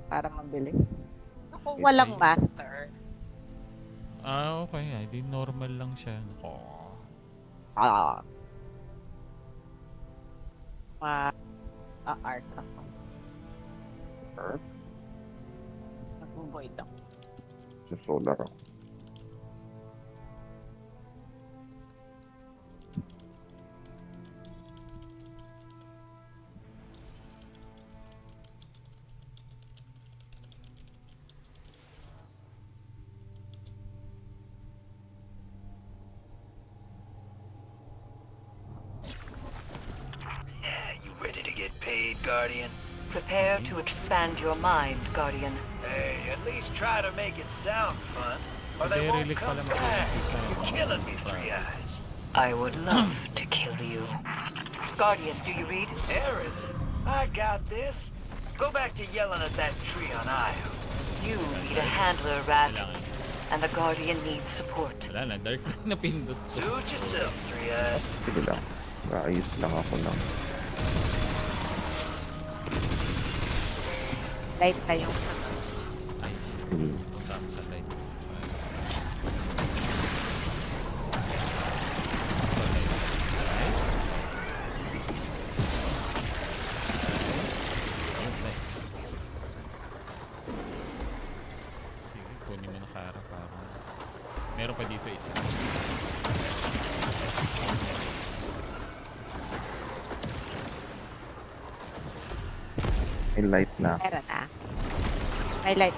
para mabilis. Kung walang master. Ah, okay. Ay, di normal lang siya. Oh. Ah. Ma-art ako. Nag-void ako. Sa solar ako. You ready to get paid, Guardian? Prepare to expand your mind, Guardian. Hey, at least try to make it sound fun, or they Hindi, won't relic come pala back. mag-umpisa. You're killing me, Three Eyes. I would love to kill you. Guardian, do you read? Eris, I got this. Go back to yelling at that tree on Io. You need a handler, Rat. And the Guardian needs support. Wala na, dark na pindot ko. Suit yourself, Three Eyes. Sige lang. Ayos lang ako ng... Light na yung sunod. Ay, Hmm. tapos sa light. Sige, kunin mo na kara para. Meron pa dito isa. May light na. Meron na. May light.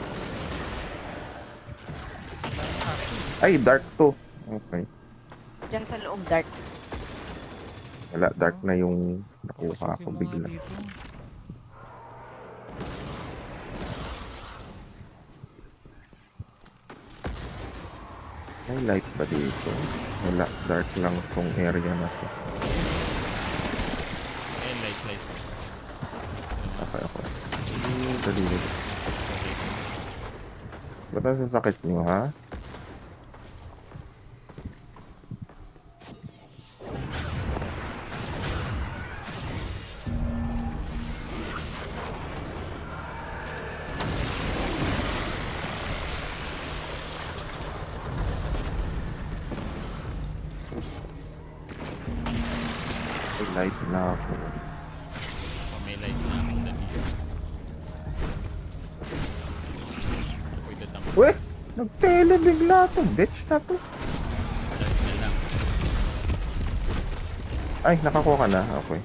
Ay, dark to. Okay. Diyan sa loob dark. Wala, dark na yung nakuha Pasukin ko mo nga bigla. dito. May light ba dito? Wala, dark lang tong area na to. Eh, light. Okay, okay. Dali. Ba't ang sasakit nyo, ha? May light na ako. Oh, may light na ako dali. Pwede lang. Weh! Nagtele bigla to. Bitch na to. Dark na lang. Ay, nakakuha ka na. Okay.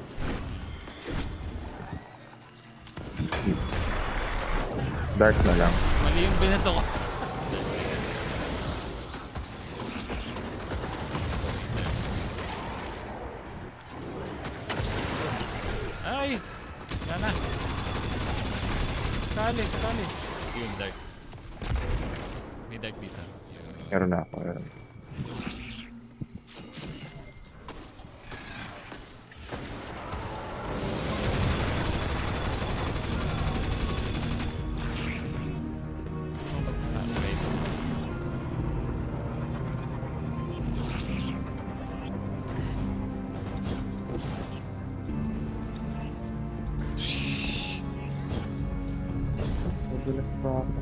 Dark na lang. Mali yung binato ko. Ay! Yan na. Kali. Yung dark. May dark dito. Meron na ako. Meron. Madulas pa ako.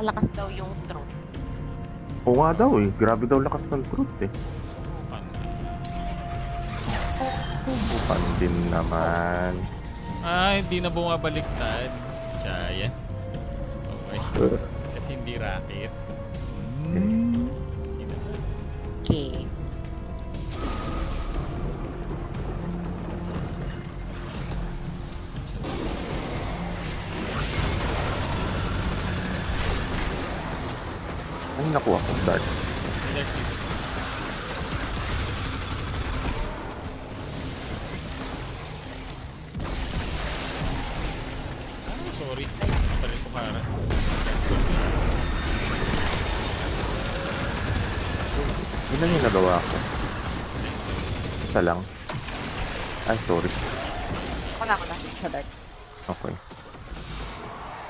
Malakas daw yung throat. Oo nga daw eh. Grabe daw lakas ng truth eh. Bukan din naman. Ah, hindi na bumabaliktad. Giant. Okay. Kasi hindi racket. Hindi na. Okay. Ay, nakuha ko. Dark. May dark dito. Ah, sorry. Pali ko kara. Yun lang yung nagawa ko. Isa lang. Ay, sorry. Ako na sa dark. Okay.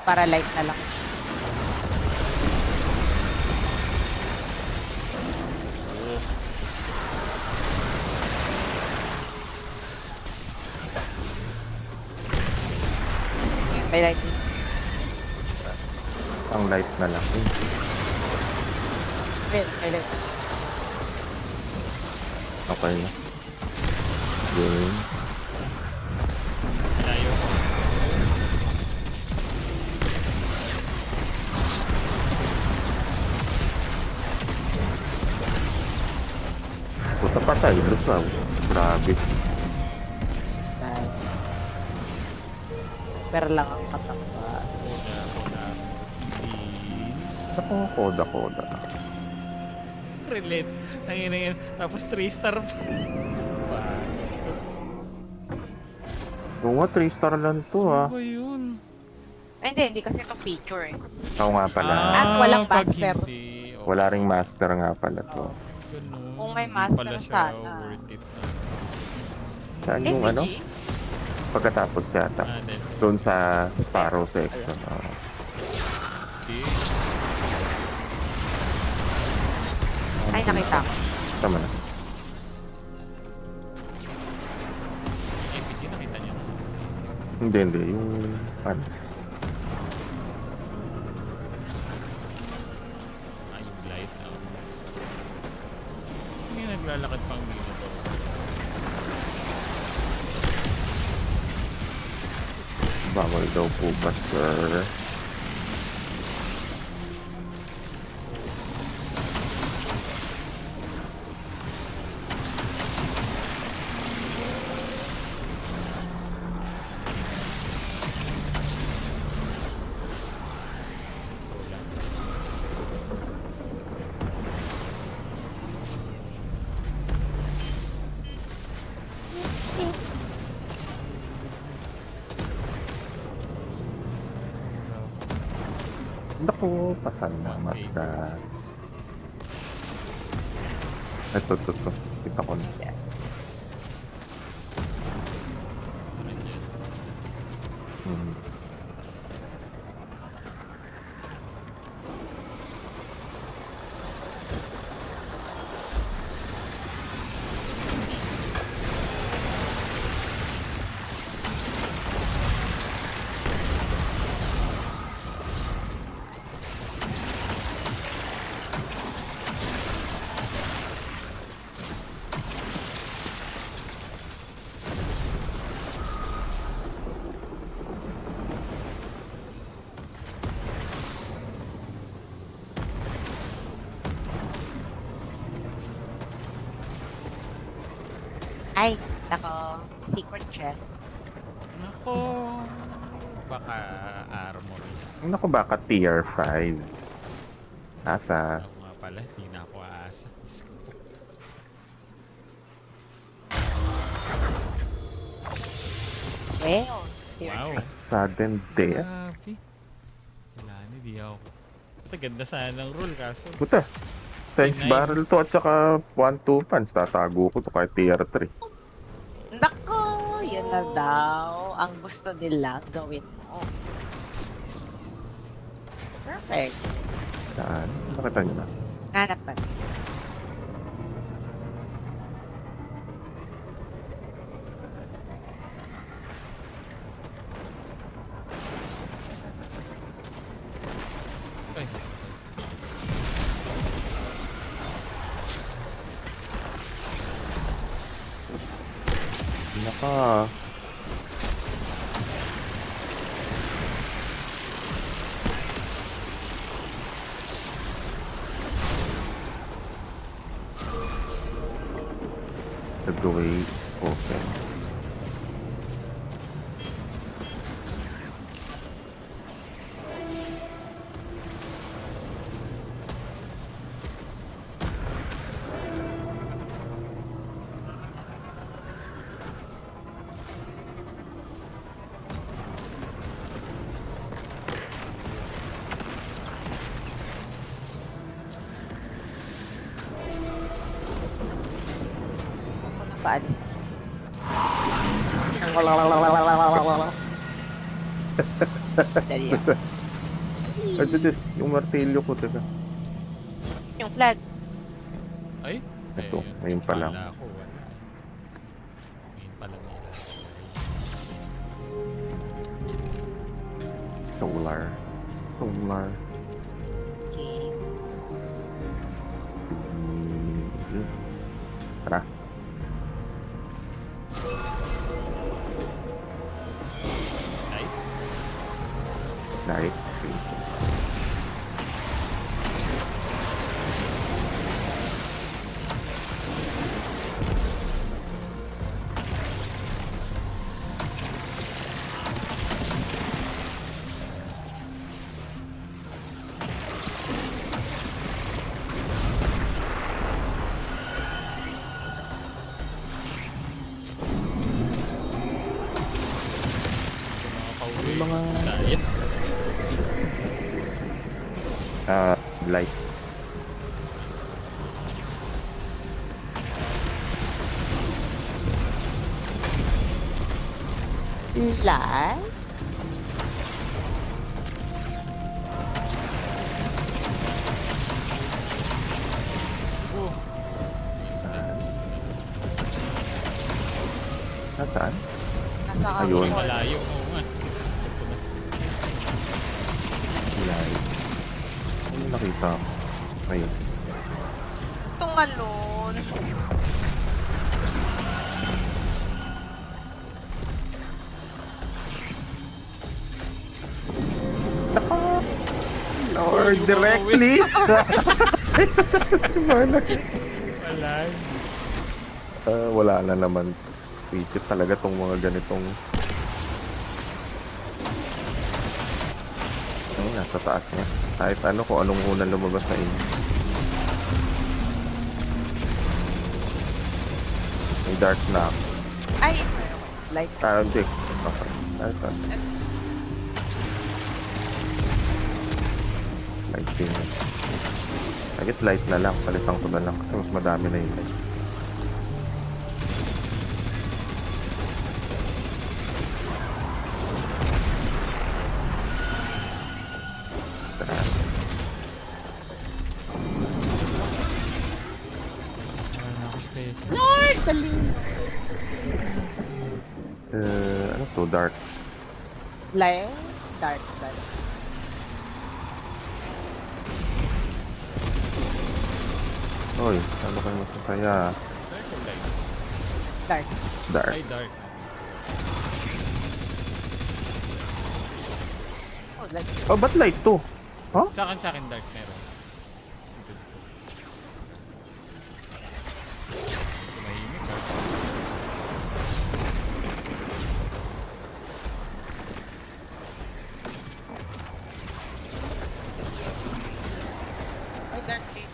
Para light na lang. May lightning. Ang light na lang. May light. Okay na. Game. Layo. Puta patay. Lusaw. Grabe. Nice. Pero lang ang katakba. Ako, koda. Relate. Tangina yan. Tapos 3-star pa. Oo nga, 3-star lang to Ano ah. ba yun? Ay, hindi kasi ito feature eh. Oo nga pala. At walang pag master. hindi, okay. Wala ring master nga pala to. Ganun. Kung may Hindi master pala siya sana. worth it. Saan yung ano? FPG? Pagkatapos yata. Then, Doon sa Sparrow section. hindi. Ay, nakita ko. Tama na. APG, nakita niyo. Hindi. Yung ano. Yung light. Hindi naglalakad pang dito. Bawal daw po ba, sir? Naku, pasalamat ka. Ito. Kita ko na. Hmm. Ay, nako. Secret chest. Nako. Baka armor. Naku, baka tier 5. Asa? Ako nga pala, hindi na ako aasa. Diyos ko po. Well, Wow. Sudden death? Grabe. Wala na, di ako. Ganda sana ng rule kaso. Puta. Sense Nine. barrel to at saka 1-2 pans. Tatago ko to kahit tier 3. nako. Yun na daw. Ang gusto nila gawin mo. Perfect. Saan? Nakita nyo na? Hanap na. Ay. Naka. The way open. Ako na. Paalis. Dali yan. Ay, this, yung martilyo ko, teka. Yung flag. Ay? Ito, ayun. ayun pa lang. Kala ko, wala. Ayun pa lang nila. Solar. Solar. Okay. Tara. Ay? Light. Mga pauwi. Mga- Diet. Light. Light. Oh. Nasaan? Nasa Ayun. kapal. Malayo. Oo nga. Light. Ano nakita ko? Ayun. Tungalon. Or directly. Wala. Wala na naman. Visit talaga tong mga ganitong... Ay, nasa taas niya. Kahit ano kung anong unang lumabas sa inyo. May dark na ako. Ay, light. Hindi. Okay. Dark. Lighting. I guess light na lang. Palitan ko na lang. Kasi mas madami na yung light. Tara. Wala na ako special. Lord, dali. Ano to? Dark. Light. Dark. Dark. Hoy, ano kayo masasaya? Dark or light? Dark. Dark. Ay, dark. Oh, light. Oh, ba't light to? Sa akin dark meron. Mahimik ah. Ay, dark. Light.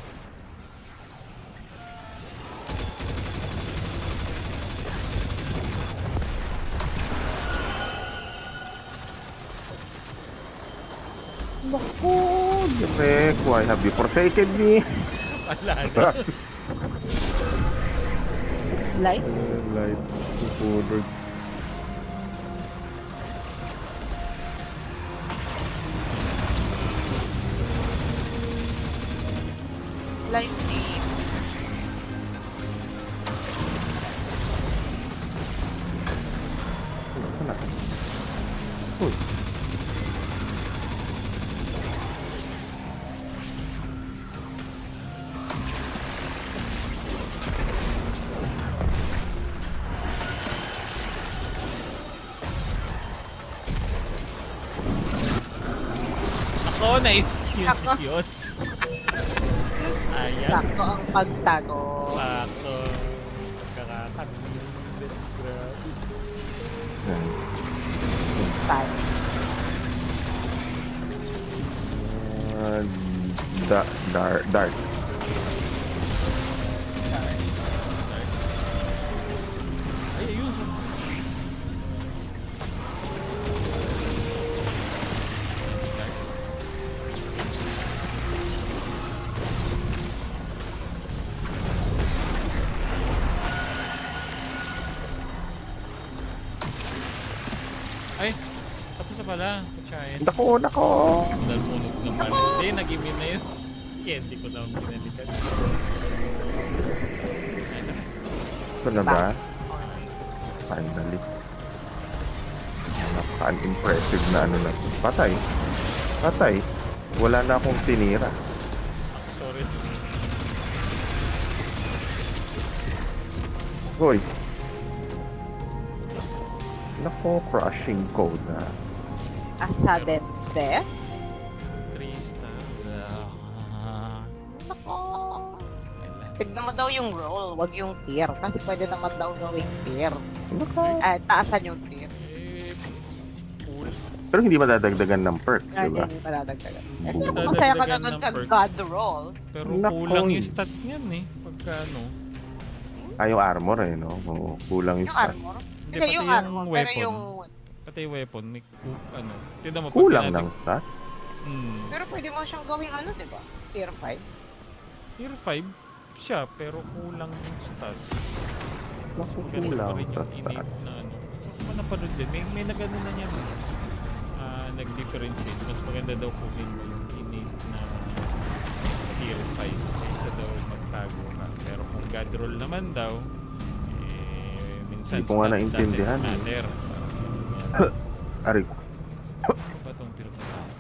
Naku, direct. Why have you forsaken me? Wala na. Light. Light. Supulog. Light. Deep. Ano? Uy. Ako, na-hit Ako. yun. Ayan. Sakto ang pagtago. Sakto. Pagkakakandit. Grabe. Yan. Tayo. Dark. Dark. Ay, ayun. Ay, tapos na pala. Giant. Nako. Dahil punog na pala. Hindi, nag-imin na yun. Kaya hindi ko na pinalikan. Ay, tara. Ito na ba? Finally. Napaka-unimpressive na ano na. Patay. Wala na akong tinira. Sorry. Hoy. Nako, crushing code na. A sudden death? 3 star. Nako. Tignan mo daw yung roll, wag yung tier. Kasi pwede naman daw gawing tier. Nako. Taasan yung tier. Cool. Pero hindi madadagdagan ng perk, di Kaya ba? hindi paladagdagan. Eh, Oo. pero kung masaya ka na Dadagdagan dun ng sa perks. God roll. Pero Nako. kulang yung stat niyan eh. Pagka ano. Yung armor eh, no? Oo, kulang yung Yung stat. armor. Hindi, Hindi, pati yung yung armor. Pero weapon. yung... Pati yung weapon. May, ano. Tignan mo. pag Kulang pinadag- ng stat? Pero pwede mo siyang gawing ano, di ba? Tier 5. Tier 5 siya, pero kulang yung stat. Naku, Ganun pa kulang rin sa yung stat. innate na ano. So, kung napanood din, may nagano na niyan. Nag-differentiate. Mas maganda daw kunin mo yung innate na tier 5 kaysa daw magtago ka. Pero kung god roll naman daw, minsan Hindi ko nga stat naintindihan doesn't eh. matter. Aray ko. Ano ba itong pinagkakaroon?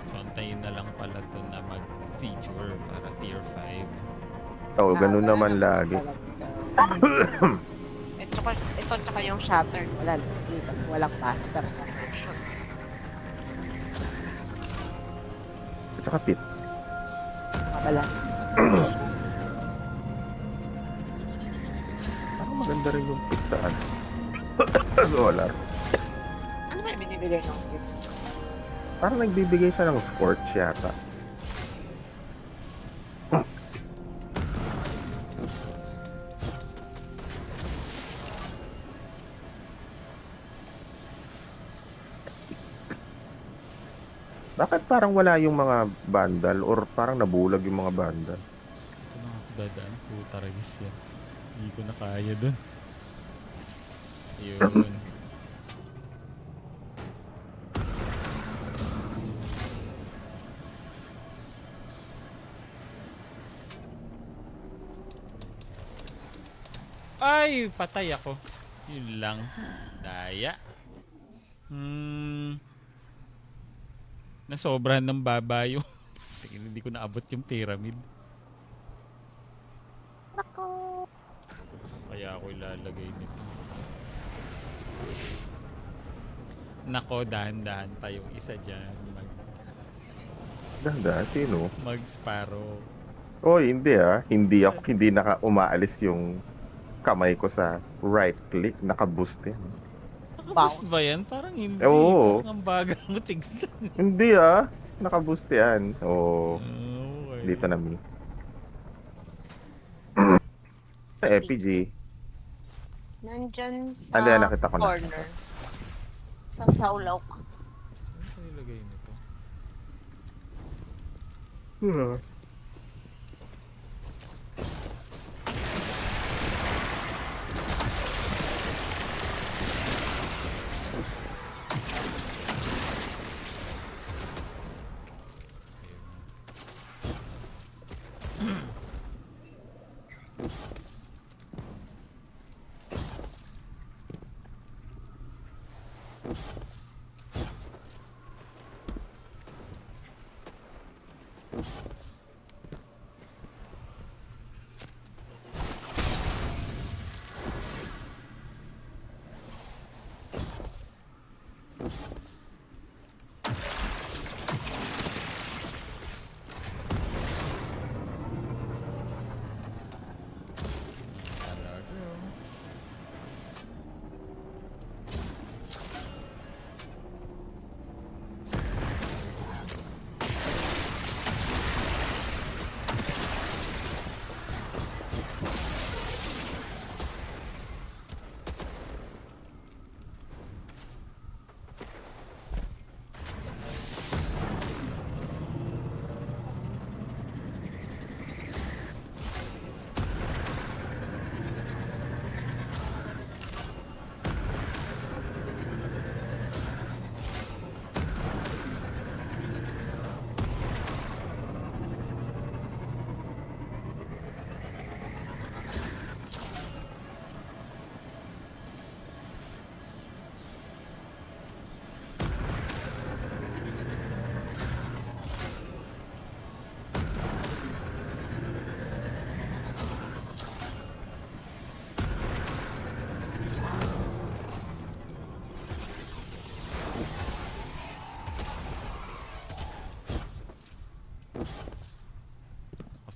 So, antayin na lang pala to na mag-feature para tier 5. Oo, ganun naman lagi. Ito tsaka yung Shattered, wala lagi. Kasi walang master conversion. At saka pit. Kabala. Parang maganda rin yung pit sa ano. Solar. Ano may binibigay ng gift? Parang nagbibigay siya ng scorch yata. Bakit parang wala yung mga bandal or parang nabulag yung mga bandal? Ito na ako dadaan. Puta ragis yan. Hindi ko na kaya dun. Yun. Ay! Patay ako. Yun lang. Daya. Nasobrahan ng baba yung hindi ko naabot yung pyramid. Kaya ako ilalagay nito. Nako, dahan-dahan pa yung isa dyan. Ganda, sino? Mag-sparrow. Oy, hindi ah. Hindi umaalis yung kamay ko sa right click. Naka-boost yan. Nakaboost ba yan? Parang hindi. Oo. Parang ang bagal mo tignan. Hindi ah. Naka-boost yan. Oo. Okay. Dito na mi. Sa FPG. Nandyan sa Ano yan, nakita ko na. corner. Sa Saulaw. Ano ko nilagay nito?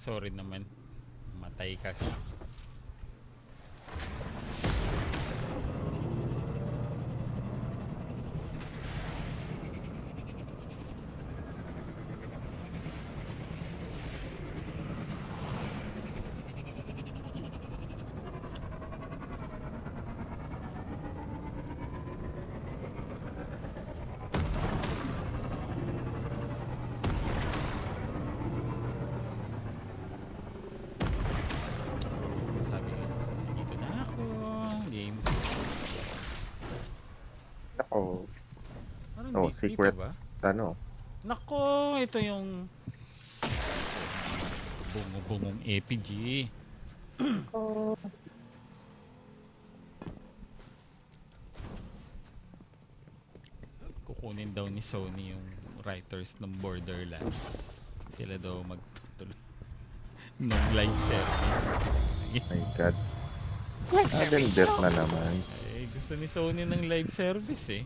Sorry naman. Matay ka. Sabi nga, dito na ako. Game. Ako, Parang Oh, dito secret. ba? ano, Nako, ito yung bungong APG. Kukunin daw ni Sony yung writers ng Borderlands. Sila daw magtutuloy ng live service. my God. Live Ah, service. death na naman. Ay, gusto ni Sony ng live service eh.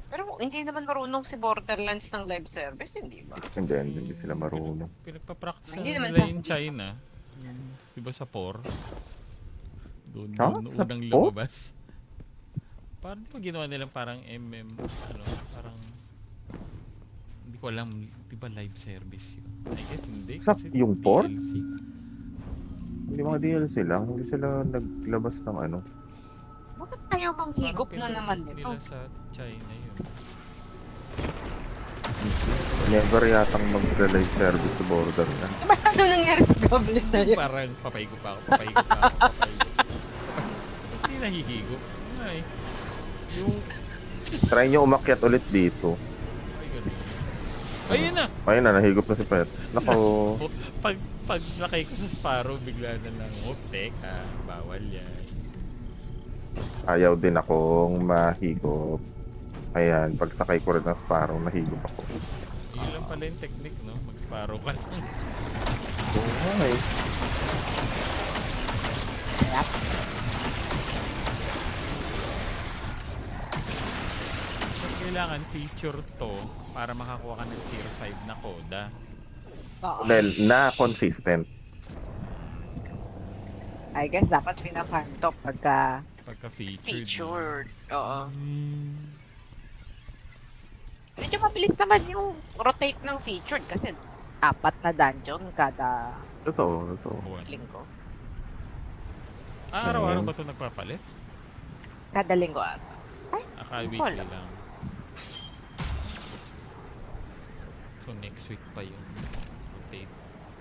Pero hindi naman marunong si Borderlands ng live service, hindi ba? Hindi sila marunong. Pinagpa-practice Hindi naman nila sa- yung China. Diba sa POR? Doon Ha? doon Sa unang POR? lumabas. Parang di ba ginawa nilang parang ano, parang hindi ko alam, di ba live service yun? I guess hindi. Sa Kasi yung POR? DLC. Hindi mga DLC lang, hindi sila naglabas ng ano. Bakit tayo manghigop Parang na naman pinag- nito? nila sa China yun. Never yatang mag-live service sa Borderlands. Diba ano nangyari sa Goblin na yun? Parang papaigo pa ako, papaigo pa ako, papaigo. Hindi nahihigop. Ay. Yung, Try nyo umakyat ulit dito. ay ganun. Ayun na! Ayun na, nahigop na si Pet. Nako, Pag nakay ko sa Sparrow, bigla na lang, oh, teka, bawal yan. ayaw din akong mahigop. Ayan, pag sakay ko rin ng Sparrow, nahigop ako. Yun lang pala yung technique, no? Mag-Sparrow ka lang. Okay. So, kailangan feature to para makakuha ka ng tier 5 na Koda. Oo. Well, na consistent. I guess dapat fina-farm to pagka Pagka-featured. featured. Oo. Hmm. Medyo mabilis naman yung rotate ng featured kasi 4 na dungeon kada Totoo. Buwan. linggo. Araw-araw ba ito nagpapalit? Kada linggo ata. Weekly Wala. lang. So next week pa yung rotate.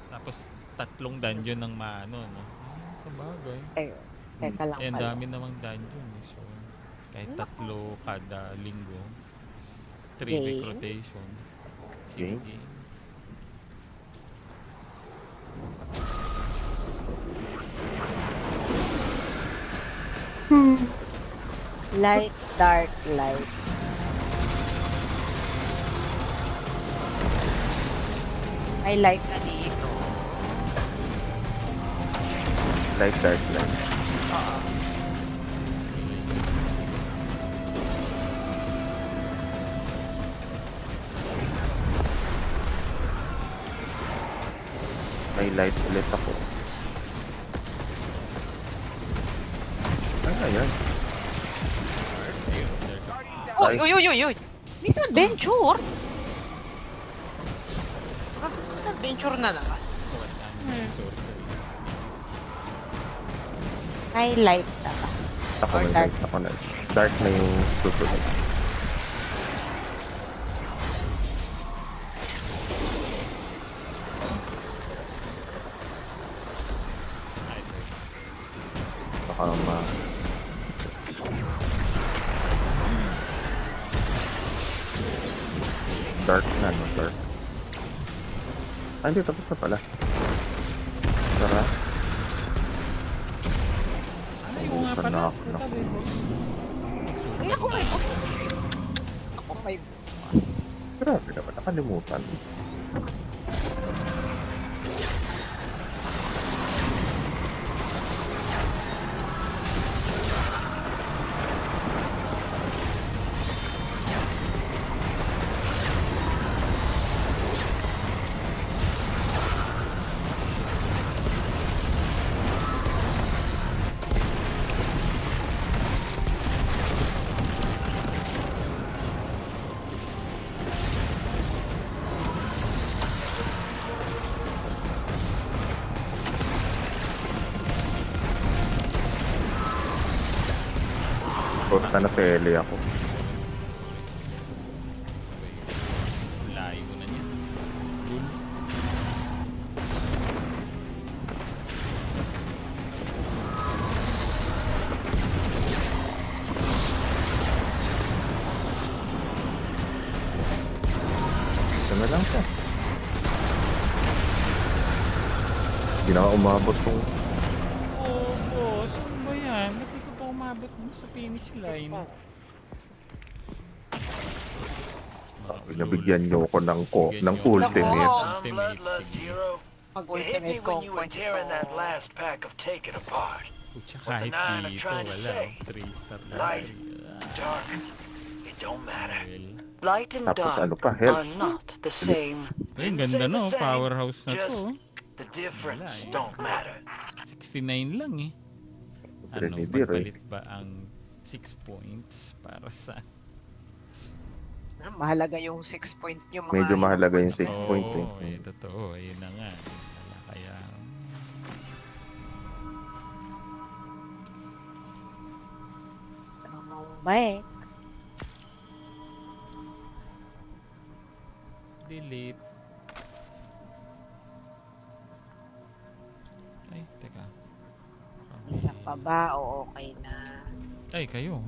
Tapos 3 dungeon ng maano, no? Sabagay. Eh, teka lang Eh, ang pala. dami namang dungeon. Eh. So, kahit 3 kada linggo. 3-week Game? rotation. Game? Sige. Light, dark, light. May light na dito. Light, dark, light. Oo. May light ulit ako. Ano yan? Uy, uy, uy, uy, uy! Miss Adventure! Miss Adventure na naman. May light na ba? Ako Or may dark. light. Ako na. Dark na yung susunod. Baka ma... Dark na, no? Dark. Ah, hindi. Tapos na pala. Tara. Ay, oo nga pala. Knock, knock. Tabi, boss. Ay, ako may boss. Ako may Grabe naman. Nakalimutan. Basta na tele ako. Sabay, layo na niya. Dun. Ito na lang siya. Hindi na ako umabot tong Oh, boss. Ano ba yan? Bakit ko pa umabot dun sa finish line? Nabigyan niyo ako ng Bigyan ng niyo ako ultimate. ng Some ultimate, bloodlust sige. hero. It hit me Mag-ultimate when you were conquest tearing that to. last pack of Take It Apart. Pucha, What the kahit nine are dito, trying to wala. say. 3-star lang. Light. Dark. It don't matter. Well, Light and Tapos dark ano pa, health. are not the same. ay, Didn't ganda say no. the same, Powerhouse na to. just oh. The difference Wala eh. don't matter. 69 lang eh. Ano, Grenadier, eh. magpalit ba ang 6 points para sa... Mahalaga yung 6 point yung mga Medyo mahalaga yung points 6 na- point Oo, eh, totoo. Ayun na nga. Yun pala, kaya... Bye. Delete. Ay, teka. Isa pa ba o okay na? Ay, kayo.